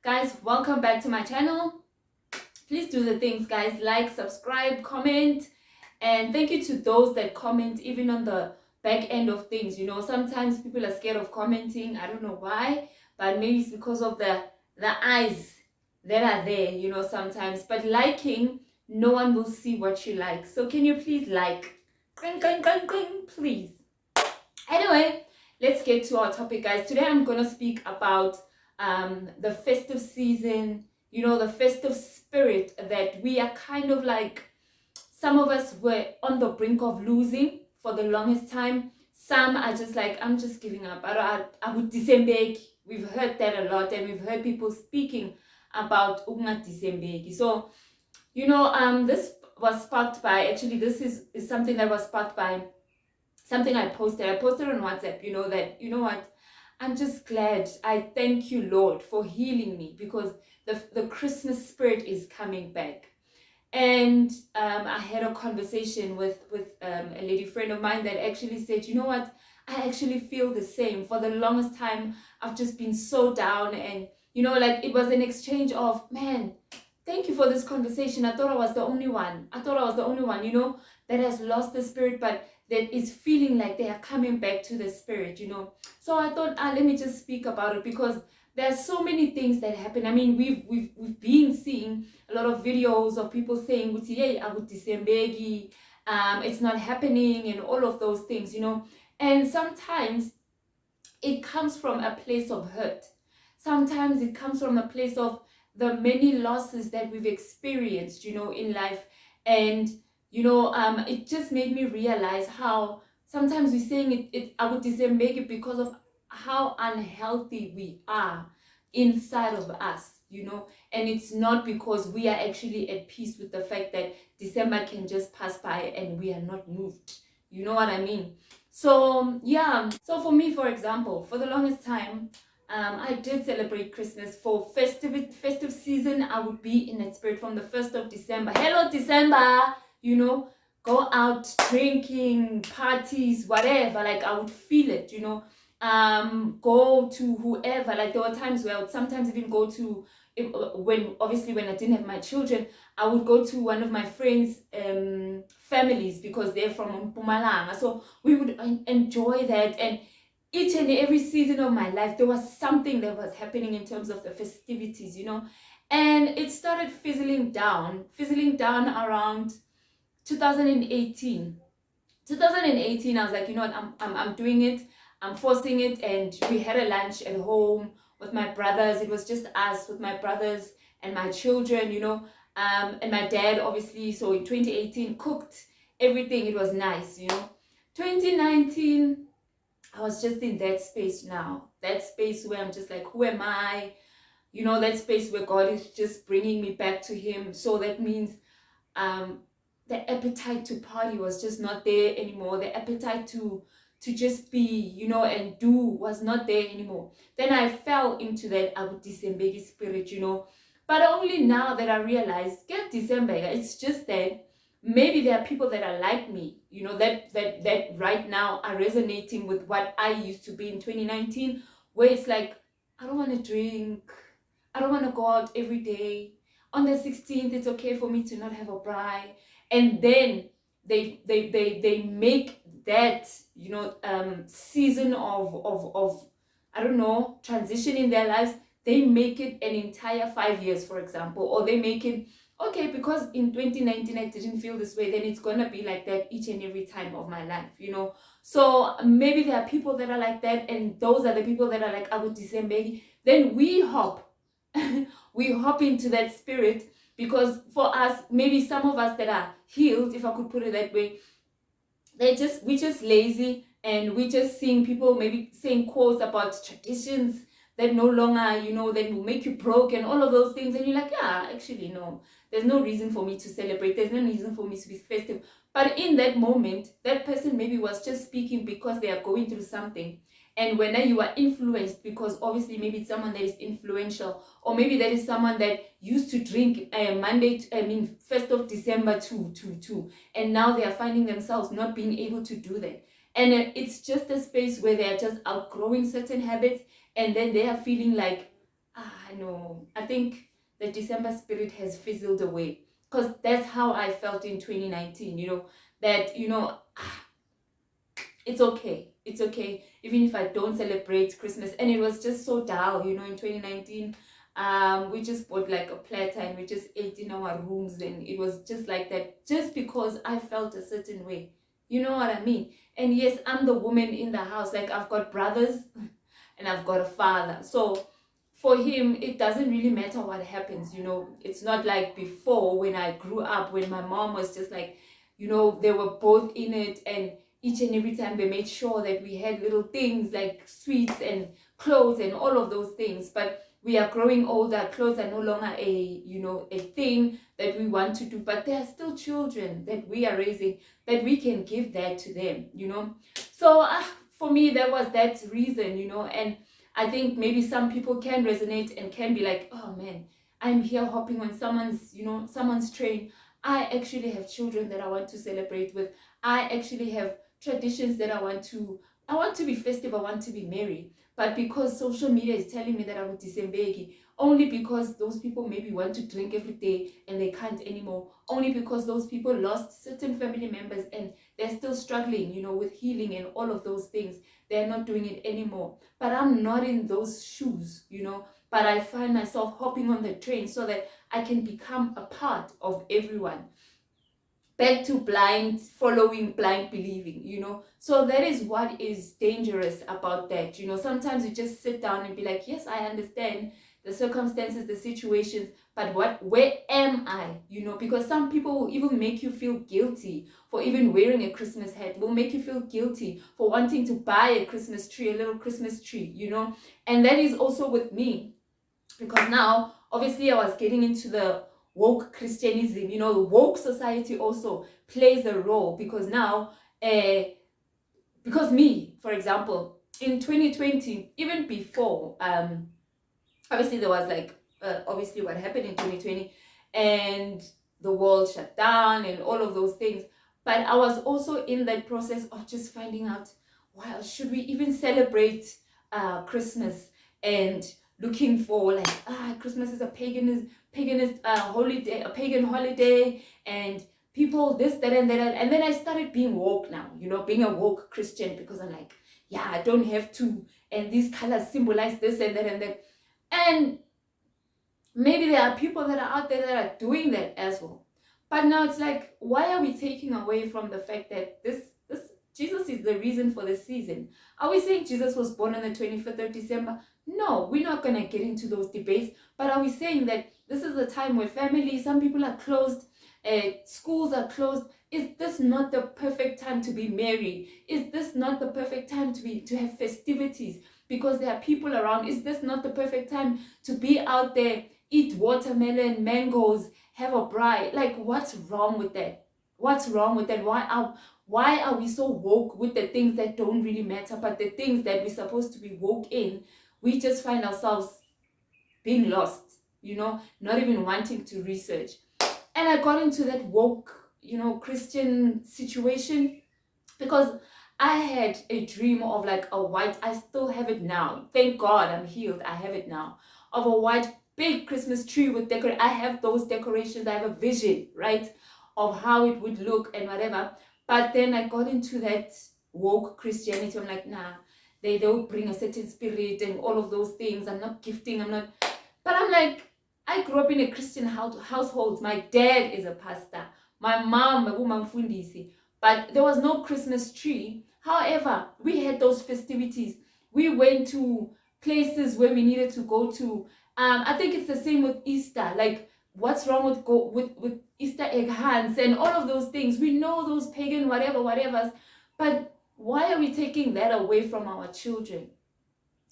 Guys, welcome back to my channel. Please do the things, guys, like, subscribe, comment, and thank you to those that comment even on the back end of things. You know, sometimes people are scared of commenting. I don't know why, but maybe it's because of the eyes that are there, you know, sometimes. But liking, no one will see what you like. So can you please like? Please. Anyway, let's get to our topic, guys. Today I'm gonna speak about the festive season, you know, the festive spirit that we are kind of like, some of us were on the brink of losing for the longest time. Some are just like, I'm just giving up. AkuDecembeki. We've heard that a lot, and we've heard people speaking about Decembeki. So, you know, this was sparked by, actually, this is something that was sparked by something I posted on WhatsApp, you know, that, you know what, I'm just glad. I thank you, Lord, for healing me, because the Christmas spirit is coming back. And I had a conversation with a lady friend of mine that actually said, you know what, I actually feel the same. For the longest time, I've just been so down, and, you know, like, it was an exchange of, man, thank you for this conversation. I thought I was the only one. You know, that has lost the spirit, but that is feeling like they are coming back to the spirit, you know. So I thought, let me just speak about it, because there's so many things that happen. I mean, we've been seeing a lot of videos of people saying, "Hey, AkuDecembeki, it's not happening," and all of those things, you know. And sometimes it comes from a place of hurt. Sometimes it comes from a place of the many losses that we've experienced, you know, in life. And, you know, it just made me realize how sometimes we're saying I would make it because of how unhealthy we are inside of us, you know. And it's not because we are actually at peace with the fact that December can just pass by and we are not moved. You know what I mean? So yeah, so for me, for example, for the longest time, I did celebrate Christmas. For festive season, I would be in that spirit from the 1st of December. Hello, December! You know, go out drinking, parties, whatever. Like, I would feel it, you know. Go to whoever. Like, there were times where I would sometimes even go to, when I didn't have my children, I would go to one of my friends' families, because they're from Mpumalanga. So we would enjoy that. And each and every season of my life, there was something that was happening in terms of the festivities, you know. And it started fizzling down around 2018. 2018, I was like, you know what, I'm doing it. I'm forcing it. And we had a lunch at home with my brothers. It was just us with my brothers and my children, you know, and my dad, obviously. So in 2018, cooked everything. It was nice, you know. 2019, I was just in that space now. That space where I'm just like, who am I? You know, that space where God is just bringing me back to Him. So that means the appetite to party was just not there anymore. The appetite to just be, you know, and do was not there anymore. Then I fell into that AkuDecembeki spirit, you know. But only now that I realize, get December, it's just that maybe there are people that are like me, you know, that right now are resonating with what I used to be in 2019, where it's like, I don't want to drink, I don't want to go out every day. On the 16th, it's okay for me to not have a bride. And then they make that, you know, season of I don't know, transition in their lives. They make it an entire 5 years, for example, or they make it, okay, because in 2019 I didn't feel this way, then it's gonna be like that each and every time of my life, you know. So maybe there are people that are like that, and those are the people that are like, I would December. Then we hop we hop into that spirit, because for us, maybe some of us that are healed, if I could put it that way, we're just lazy, and we just seeing people maybe saying quotes about traditions that no longer, you know, that will make you broke and all of those things, and you're like, yeah, actually no, there's no reason for me to celebrate, there's no reason for me to be festive. But in that moment, that person maybe was just speaking because they are going through something. And when you are influenced, because obviously maybe it's someone that is influential, or maybe that is someone that used to drink 1st of December too, and now they are finding themselves not being able to do that. And it's just a space where they are just outgrowing certain habits, and then they are feeling like, I know, I think the December spirit has fizzled away, because that's how I felt in 2019, that, it's okay. It's okay. Even if I don't celebrate Christmas. And it was just so dull, in 2019. We just bought like a platter and we just ate in our rooms, and it was just like that, just because I felt a certain way. You know what I mean? And yes, I'm the woman in the house. Like, I've got brothers and I've got a father. So for him, it doesn't really matter what happens, It's not like before when I grew up, when my mom was just like, they were both in it, and each and every time they made sure that we had little things like sweets and clothes and all of those things. But we are growing older, clothes are no longer a thing that we want to do, but they are still children that we are raising, that we can give that to them, So for me, that was that reason, and I think maybe some people can resonate and can be like, oh man, I'm here hopping on someone's train. I actually have children that I want to celebrate with. I actually have traditions that I want to be festive, I want to be merry. But because social media is telling me that AkuDecembeki, only because those people maybe want to drink every day and they can't anymore, only because those people lost certain family members and they're still struggling, with healing and all of those things, they're not doing it anymore. But I'm not in those shoes, but I find myself hopping on the train so that I can become a part of everyone. Back to blind following, blind believing, So that is what is dangerous about that. Sometimes you just sit down and be like, yes, I understand the circumstances, the situations, but where am I? Because some people will even make you feel guilty for even wearing a Christmas hat, will make you feel guilty for wanting to buy a Christmas tree, a little Christmas tree, And that is also with me, because now obviously I was getting into the woke Christianism, the woke society also plays a role, because now because me, for example, in 2020, even before, obviously there was like obviously what happened in 2020 and the world shut down and all of those things, but I was also in that process of just finding out, well, should we even celebrate Christmas, and looking for like, Christmas is a paganist holiday, a pagan holiday, and people this, that, and that. And then I started being woke now, being a woke Christian, because I'm like, yeah, I don't have to, and these colors symbolize this and that and that. And maybe there are people that are out there that are doing that as well. But now it's like, why are we taking away from the fact that this Jesus is the reason for the season? Are we saying Jesus was born on the 25th of December? No, we're not going to get into those debates. But are we saying that this is the time where family, some people are closed, schools are closed? Is this not the perfect time to be merry? Is this not the perfect time to have festivities because there are people around? Is this not the perfect time to be out there, eat watermelon, mangoes, have a braai? Like, what's wrong with that? What's wrong with that? Why are we so woke with the things that don't really matter, but the things that we're supposed to be woke in, we just find ourselves being lost, not even wanting to research. And I got into that woke, Christian situation because I had a dream of like a white, I still have it now. Thank God I'm healed. I have it now. Of a white big Christmas tree with I have those decorations. I have a vision, right, of how it would look and whatever. But then I got into that woke Christianity. I'm like, nah, they will bring a certain spirit and all of those things. I'm not gifting. But I'm like, I grew up in a Christian household. My dad is a pastor. My mom, fundisi. But there was no Christmas tree. However, we had those festivities. We went to places where we needed to go to. I think it's the same with Easter. Like, what's wrong with Easter egg hunts and all of those things? We know those pagan whatevers. But why are we taking that away from our children?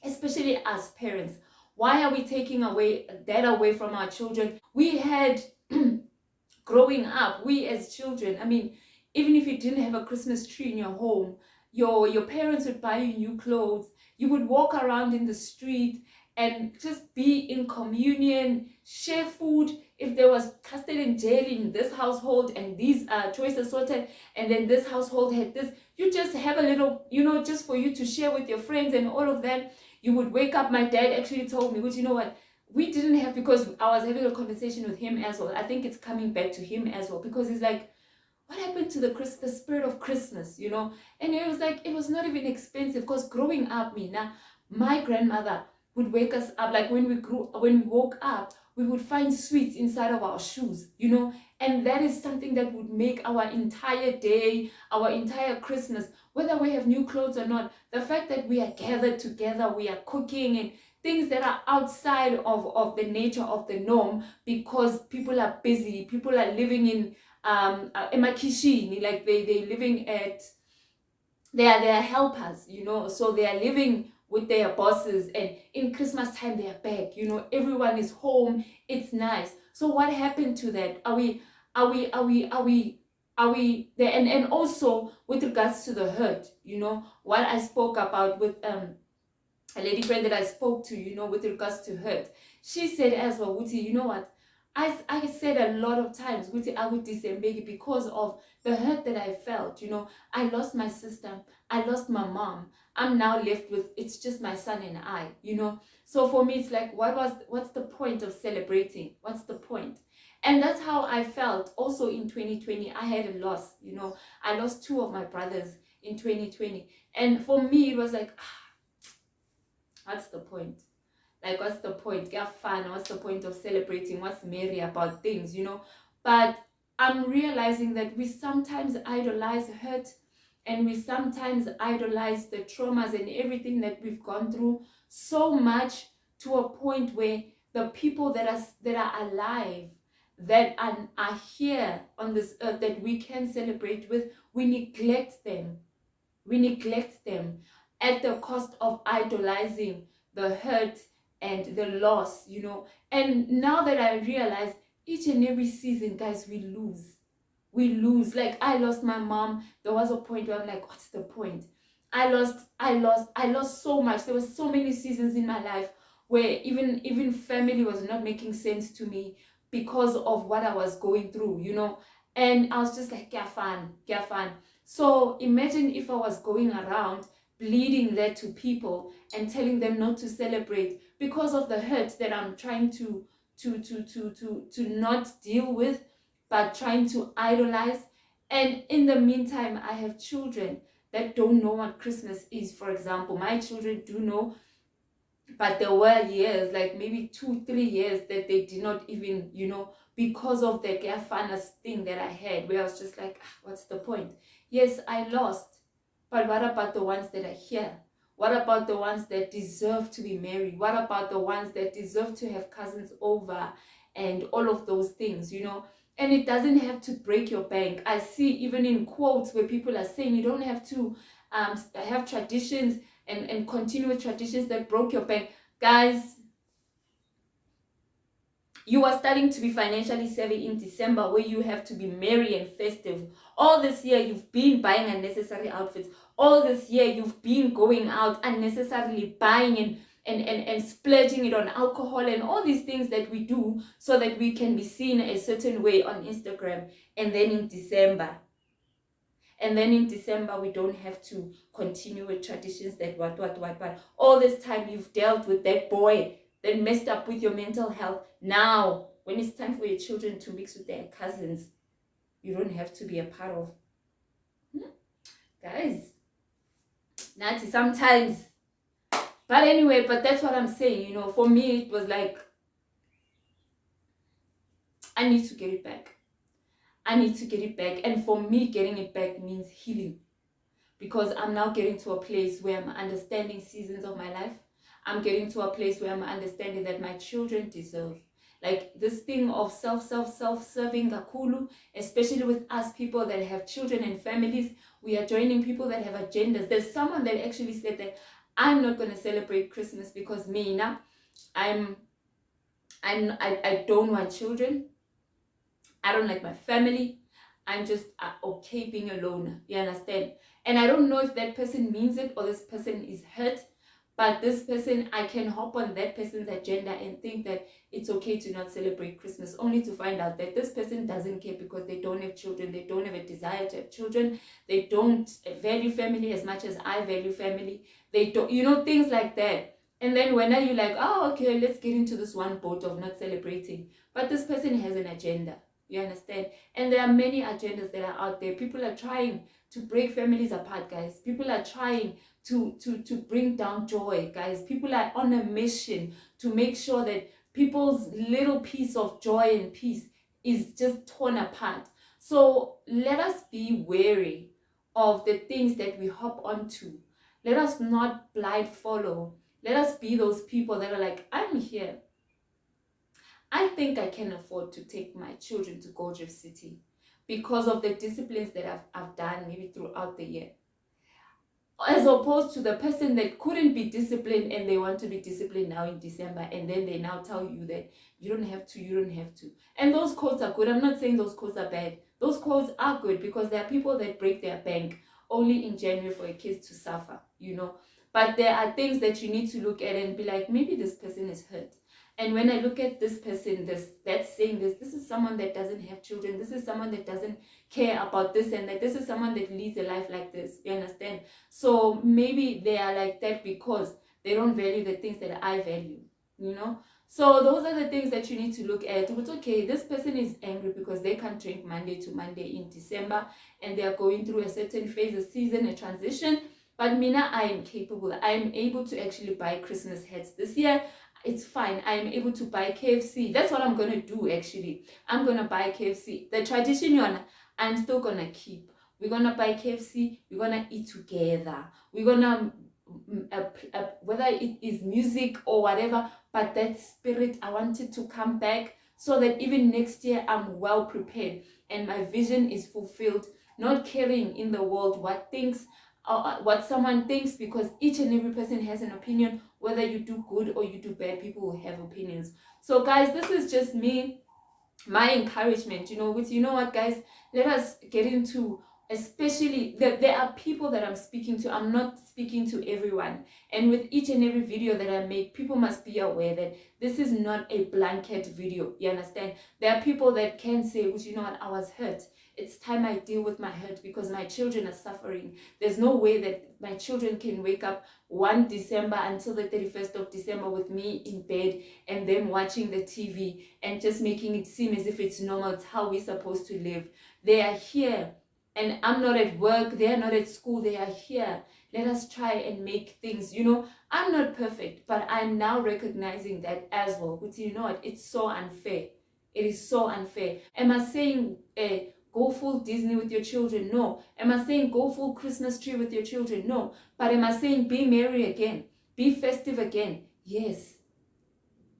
Especially as parents. Why are we taking that away from our children? We had, growing up, we as children, I mean, even if you didn't have a Christmas tree in your home, your parents would buy you new clothes. You would walk around in the street and just be in communion, share food. If there was custard and jelly in this household and these choices sorted, and then this household had this, you just have a little, just for you to share with your friends and all of that. You would wake up. My dad actually told me, which, you know what, we didn't have, because I was having a conversation with him as well. I think it's coming back to him as well, because he's like, what happened to the spirit of Christmas, you know? And it was like, it was not even expensive, because growing up, my grandmother would wake us up, like when we woke up, we would find sweets inside of our shoes, you know? And that is something that would make our entire day, our entire Christmas, whether we have new clothes or not, the fact that we are gathered together, we are cooking and things that are outside of the nature of the norm, because people are busy, people are living in emakishini, like they living at, they are helpers, you know, so they are living with their bosses, and in Christmas time they are back, you know, everyone is home, it's nice. So what happened to that? Are we there? And also with regards to the hurt, you know, what I spoke about with a lady friend that I spoke to, you know, with regards to hurt, she said as well, Wuti, you know what, I said a lot of times, Wuti, AkuDecembeki, because of the hurt that I felt, you know, I lost my sister, I lost my mom, I'm now left with, it's just my son and I, you know. So for me, it's like, what's the point of celebrating? What's the point? And that's how I felt also in 2020. I had a loss, you know, I lost 2 of my brothers in 2020. And for me, it was like, what's the point? Like, what's the point? Get fun. What's the point of celebrating? What's merry about things, you know? But I'm realizing that we sometimes idolize hurt, and we sometimes idolize the traumas and everything that we've gone through so much, to a point where the people that are alive, that are here on this earth, that we can celebrate with, we neglect them. We neglect them at the cost of idolizing the hurt and the loss, you know. And now that I realize, each and every season, guys, we lose. We lose. Like, I lost my mom. There was a point where I'm like, what's the point? I lost so much. There was so many seasons in my life where even family was not making sense to me because of what I was going through, you know. And I was just like, get fun. So imagine if I was going around bleeding that to people and telling them not to celebrate because of the hurt that I'm trying to not deal with, but trying to idolize. And in the meantime, I have children that don't know what Christmas is. For example, my children do know, but there were years, like maybe 2-3 years, that they did not even, you know, because of the gafanas thing that I had, where I was just like, what's the point? Yes, I lost, but what about the ones that are here? What about the ones that deserve to be married? What about the ones that deserve to have cousins over and all of those things, you know? And it doesn't have to break your bank. I see even in quotes where people are saying you don't have to have traditions and continue with traditions that broke your bank. Guys, you are starting to be financially savvy in December, where you have to be merry and festive. All this year, you've been buying unnecessary outfits. All this year, you've been going out unnecessarily buying and splurging it on alcohol and all these things that we do so that we can be seen a certain way on Instagram. And then in December, we don't have to continue with traditions that what. All this time you've dealt with that boy that messed up with your mental health. Now, when it's time for your children to mix with their cousins, you don't have to be a part of. Guys, Natty, sometimes. But anyway, but that's what I'm saying, you know. For me, it was like, I need to get it back. And for me, getting it back means healing. Because I'm now getting to a place where I'm understanding seasons of my life. I'm getting to a place where I'm understanding that my children deserve. Like, this thing of self-serving kakulu, especially with us people that have children and families, we are joining people that have agendas. There's someone that actually said that I'm not going to celebrate Christmas because me, now, I don't want children. I don't like my family. I'm just okay being alone. You understand? And I don't know if that person means it or this person is hurt. But this person, I can hop on that person's agenda and think that it's okay to not celebrate Christmas, only to find out that this person doesn't care because they don't have children. They don't have a desire to have children. They don't value family as much as I value family. They don't, you know, things like that. And then when are you like, oh, okay, let's get into this one boat of not celebrating. But this person has an agenda. You understand? And there are many agendas that are out there. People are trying to break families apart, guys. People are trying to bring down joy, guys. People are on a mission to make sure that people's little piece of joy and peace is just torn apart. So let us be wary of the things that we hop onto. Let us not blind follow. Let us be those people that are like, I'm here. I think I can afford to take my children to Gold Reef City because of the disciplines that I've done maybe throughout the year. As opposed to the person that couldn't be disciplined and they want to be disciplined now in December, and then they now tell you that you don't have to. And those quotes are good. I'm not saying those quotes are bad. Those quotes are good because there are people that break their bank only in January for a kid to suffer, But there are things that you need to look at and be like, maybe this person is hurt. And when I look at this person, that's saying this is someone that doesn't have children. This is someone that doesn't care about this and that. This is someone that leads a life like this. You understand? So maybe they are like that because they don't value the things that I value, So those are the things that you need to look at. But okay, this person is angry because they can't drink Monday to Monday in December and they are going through a certain phase, a season, a transition. But Mina, I am capable. I am able to actually buy Christmas hats this year. It's fine. I'm able to buy KFC. That's what I'm going to do, actually. I'm going to buy KFC. The tradition, I'm still going to keep. We're going to buy KFC. We're going to eat together. We're going to, whether it is music or whatever, but that spirit, I want it to come back so that even next year, I'm well prepared and my vision is fulfilled, not caring in the world what someone thinks, because each and every person has an opinion. Whether you do good or you do bad, people will have opinions. So guys, this is just me, my encouragement, with, what, guys, let us get into, especially there are people that I'm speaking to. I'm not speaking to everyone, and with each and every video that I make, people must be aware that this is not a blanket video. You understand? There are people that can say, well, what, I was hurt. It's time I deal with my hurt because my children are suffering. There's no way that my children can wake up 1 December until the 31st of December with me in bed and them watching the TV and just making it seem as if it's normal. It's how we're supposed to live. They are here and I'm not at work. They are not at school. They are here. Let us try and make things, I'm not perfect, but I'm now recognizing that as well. But you know what? It's so unfair. It is so unfair. Am I saying go full Disney with your children? No. Am I saying go full Christmas tree with your children? No. But am I saying be merry again? Be festive again? Yes.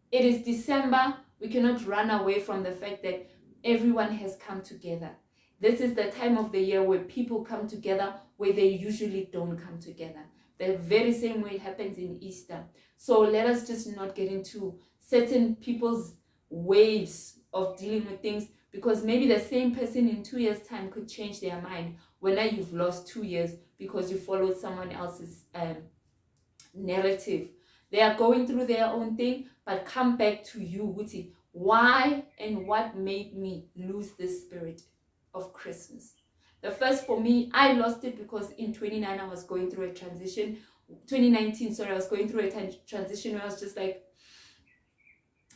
It is December. We cannot run away from the fact that everyone has come together. This is the time of the year where people come together where they usually don't come together. The very same way it happens in Easter. So let us just not get into certain people's waves of dealing with things, because maybe the same person in 2 years' time could change their mind when now you've lost 2 years because you followed someone else's narrative. They are going through their own thing, but come back to you, Wuti. Why and what made me lose this spirit of Christmas? The first, for me, I lost it because in 2019 I was going through a transition. 2019, sorry, I was going through a transition where I was just like,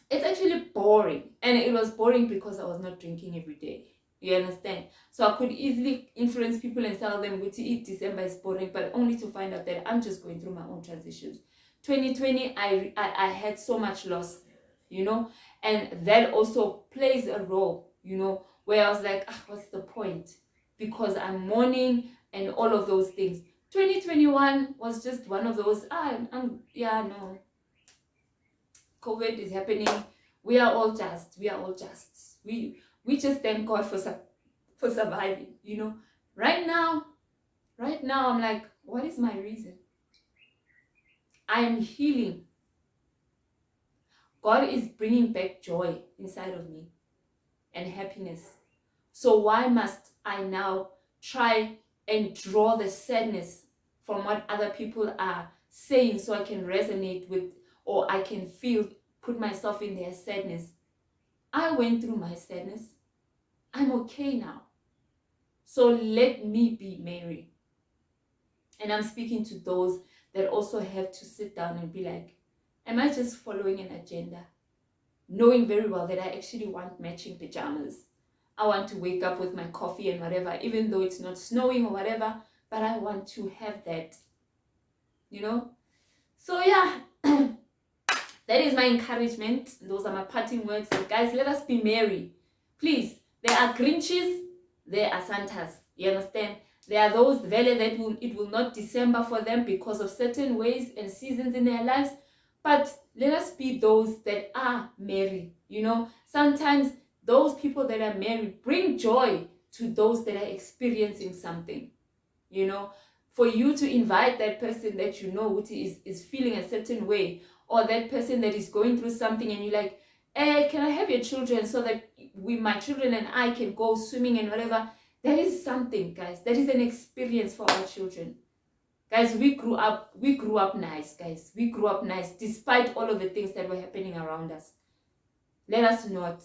it's actually boring. And it was boring because I was not drinking every day. You understand? So I could easily influence people and tell them, to eat December is boring, but only to find out that I'm just going through my own transitions. 2020, I had so much loss, and that also plays a role, where I was like, what's the point? Because I'm mourning and all of those things. 2021 was just one of those, no. COVID is happening. We are all just. We just thank God for surviving, Right now, I'm like, what is my reason? I am healing. God is bringing back joy inside of me and happiness. So why must I now try and draw the sadness from what other people are saying so I can resonate with, or I can put myself in their sadness? I went through my sadness. I'm okay now. So let me be merry. And I'm speaking to those that also have to sit down and be like, am I just following an agenda? Knowing very well that I actually want matching pajamas. I want to wake up with my coffee and whatever, even though it's not snowing or whatever, but I want to have that, you know? So yeah, that is my encouragement. Those are my parting words. So guys, let us be merry. Please, there are Grinches, there are Santas. You understand? There are those vele that it will not December for them because of certain ways and seasons in their lives. But let us be those that are merry. You know, sometimes those people that are merry bring joy to those that are experiencing something. You know, for you to invite that person that you know which is feeling a certain way, or that person that is going through something, and you're like, can I have your children so that my children and I can go swimming and whatever. That is something, guys. That is an experience for our children. Guys, we grew up nice, guys. We grew up nice despite all of the things that were happening around us. Let us not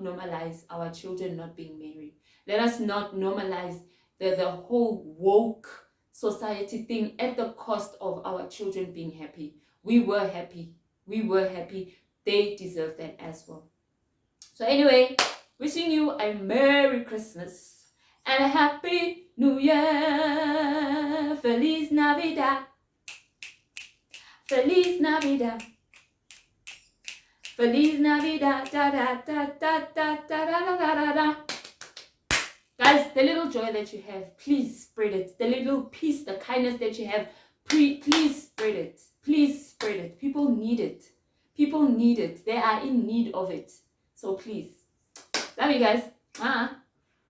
normalize our children not being married. Let us not normalize the whole woke society thing at the cost of our children being happy. We were happy. They deserve that as well. So anyway, wishing you a Merry Christmas and a Happy New Year. Feliz Navidad. Feliz Navidad. Feliz Navidad. Da da da da da da da da da. Guys, the little joy that you have, please spread it. The little peace, the kindness that you have, please spread it. Please spread it. People need it. People need it. They are in need of it. So please. Love you guys.